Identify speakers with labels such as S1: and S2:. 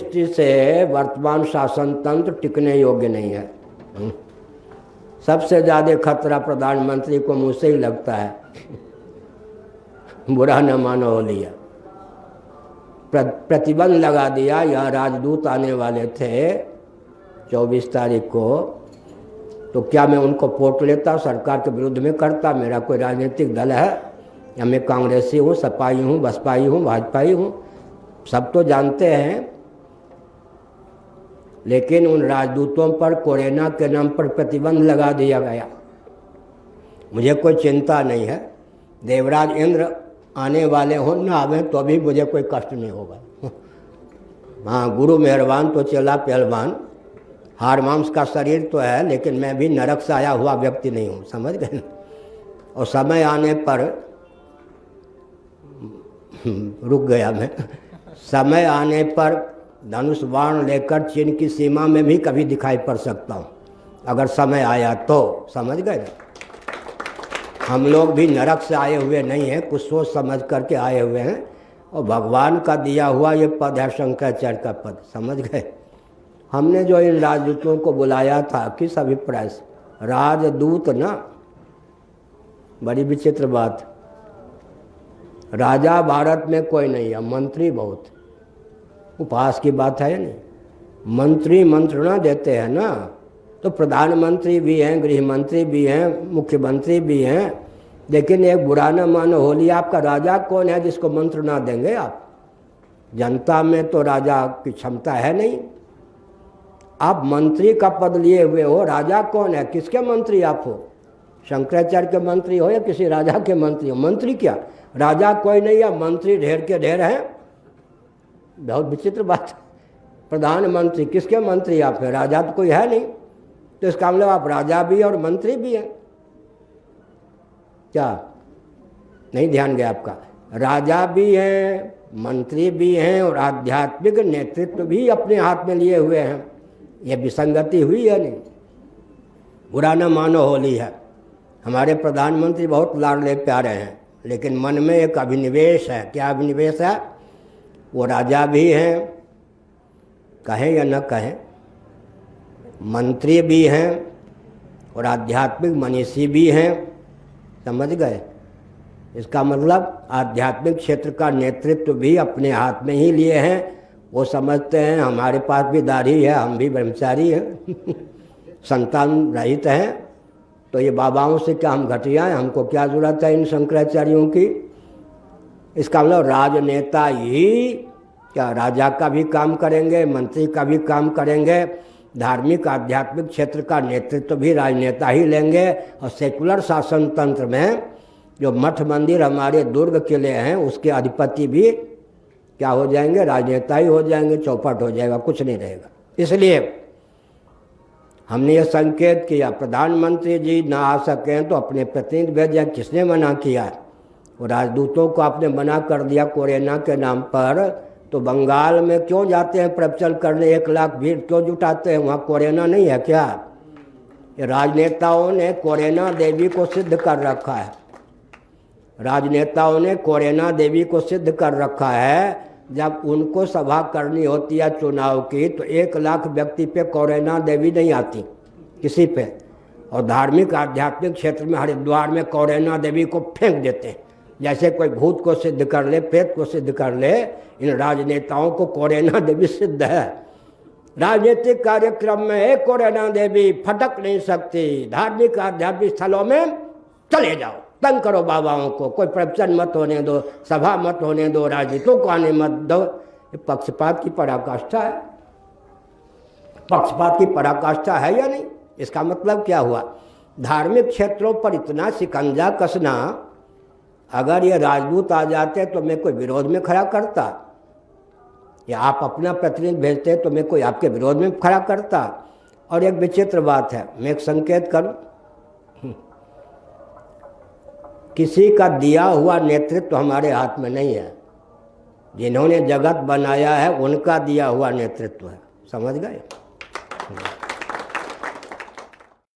S1: दृष्टि से वर्तमान शासन तंत्र टिकने योग्य नहीं है। सबसे ज़्यादा खतरा प्रधानमंत्री को मुझसे ही लगता है। बुरा न मानो होलिया, प्रतिबंध लगा दिया। यह राजदूत आने वाले थे 24 तारीख को, तो क्या मैं उनको वोट लेता, सरकार के विरुद्ध में करता? मेरा कोई राजनीतिक दल है या मैं कांग्रेसी हूँ, सपाई हूँ, बसपाई हूँ, भाजपाई हूँ, सब तो जानते हैं। लेकिन उन राजदूतों पर कोरोना के नाम पर प्रतिबंध लगा दिया गया। मुझे कोई चिंता नहीं है, देवराज इंद्र आने वाले हो ना आवे तो भी मुझे कोई कष्ट नहीं होगा। हाँ, गुरु मेहरबान तो चला पहलवान। हार मांस का शरीर तो है, लेकिन मैं भी नरक से आया हुआ व्यक्ति नहीं हूँ, समझ गए। और समय आने पर रुक गया मैं, समय आने पर धनुष बाण लेकर चीन की सीमा में भी कभी दिखाई पड़ सकता हूँ, अगर समय आया तो, समझ गए। हम लोग भी नरक से आए हुए नहीं हैं, कुछ सोच समझ करके आए हुए हैं, और भगवान का दिया हुआ ये पद है शंकराचार्य का पद, समझ गए। हमने जो इन राजदूतों को बुलाया था, किस अभिप्राय से? राजदूत ना, बड़ी विचित्र बात। राजा भारत में कोई नहीं है, मंत्री बहुत। उपहास की बात है या नहीं? मंत्री मंत्रणा देते हैं ना, तो प्रधानमंत्री भी हैं, गृह मंत्री भी हैं, मुख्यमंत्री भी हैं, लेकिन एक बुरा न मानो होली, आपका राजा कौन है जिसको मंत्रणा देंगे आप? जनता में तो राजा की क्षमता है नहीं। आप मंत्री का पद लिए हुए हो, राजा कौन है? किसके मंत्री आप हो? शंकराचार्य के मंत्री हो या किसी राजा के मंत्री हो? मंत्री क्या, राजा कोई नहीं है, मंत्री ढेर के ढेर हैं। बहुत विचित्र बात। प्रधानमंत्री, किसके मंत्री आप हैं? राजा तो कोई है नहीं, तो इसका मतलब आप राजा भी और मंत्री भी हैं क्या? नहीं ध्यान गया आपका? राजा भी हैं, मंत्री भी हैं, और आध्यात्मिक नेतृत्व भी अपने हाथ में लिए हुए हैं। यह विसंगति हुई है नहीं? बुरा न मानो होली है। हमारे प्रधानमंत्री बहुत लाडले प्यारे हैं, लेकिन मन में एक अभिनिवेश है। क्या अभिनिवेश है? वो राजा भी हैं, कहें या न कहें, मंत्री भी हैं और आध्यात्मिक मनीषी भी हैं, समझ गए। इसका मतलब आध्यात्मिक क्षेत्र का नेतृत्व भी अपने हाथ में ही लिए हैं। वो समझते हैं हमारे पास भी दाढ़ी है, हम भी ब्रह्मचारी हैं, संतान रहित हैं, तो ये बाबाओं से क्या हम घटिया हैं? हमको क्या जरूरत है इन शंकराचार्यों की? इसका मतलब राजनेता ही क्या राजा का भी काम करेंगे, मंत्री का भी काम करेंगे, धार्मिक आध्यात्मिक क्षेत्र का नेतृत्व भी राजनेता ही लेंगे। और सेकुलर शासन तंत्र में जो मठ मंदिर हमारे दुर्ग किले हैं, उसके अधिपति भी क्या हो जाएंगे? राजनेता ही हो जाएंगे, चौपट हो जाएगा, कुछ नहीं रहेगा। इसलिए हमने ये संकेत किया, प्रधानमंत्री जी ना आ सकें तो अपने प्रतिनिधि भेजें। किसने मना किया? वो राजदूतों को आपने मना कर दिया कोरोना के नाम पर। तो बंगाल में क्यों जाते हैं प्रवचन करने? 1 लाख भीड़ क्यों जुटाते हैं? वहाँ कोरोना नहीं है क्या? ये राजनेताओं ने कोरोना देवी को सिद्ध कर रखा है। राजनेताओं ने कोरोना देवी को सिद्ध कर रखा है। जब उनको सभा करनी होती है चुनाव की, तो 1 लाख व्यक्ति पे कोरोना देवी नहीं आती किसी पे। और धार्मिक आध्यात्मिक क्षेत्र में हरिद्वार में कोरोना देवी को फेंक देते हैं, जैसे कोई भूत को सिद्ध कर ले, प्रेत को सिद्ध कर ले। इन राजनेताओं को कोरोना देवी सिद्ध है। राजनीतिक कार्यक्रम में एक कोरोना देवी फटक नहीं सकती। धार्मिक आध्यात्मिक स्थलों में चले जाओ, तंग करो बाबाओं को, कोई प्रवचन मत होने दो, सभा मत होने दो, राजनीतियों को आने मत दो। ये पक्षपात की पराकाष्ठा है। पक्षपात की पराकाष्ठा है या नहीं? इसका मतलब क्या हुआ? धार्मिक क्षेत्रों पर इतना शिकंजा कसना। अगर ये राजदूत आ जाते तो मैं कोई विरोध में खड़ा करता, या आप अपना प्रतिनिधि भेजते तो मैं कोई आपके विरोध में खड़ा करता। और एक विचित्र बात है, मैं एक संकेत करूं, किसी का दिया हुआ नेतृत्व हमारे हाथ में नहीं है। जिन्होंने जगत बनाया है उनका दिया हुआ नेतृत्व है, समझ गए?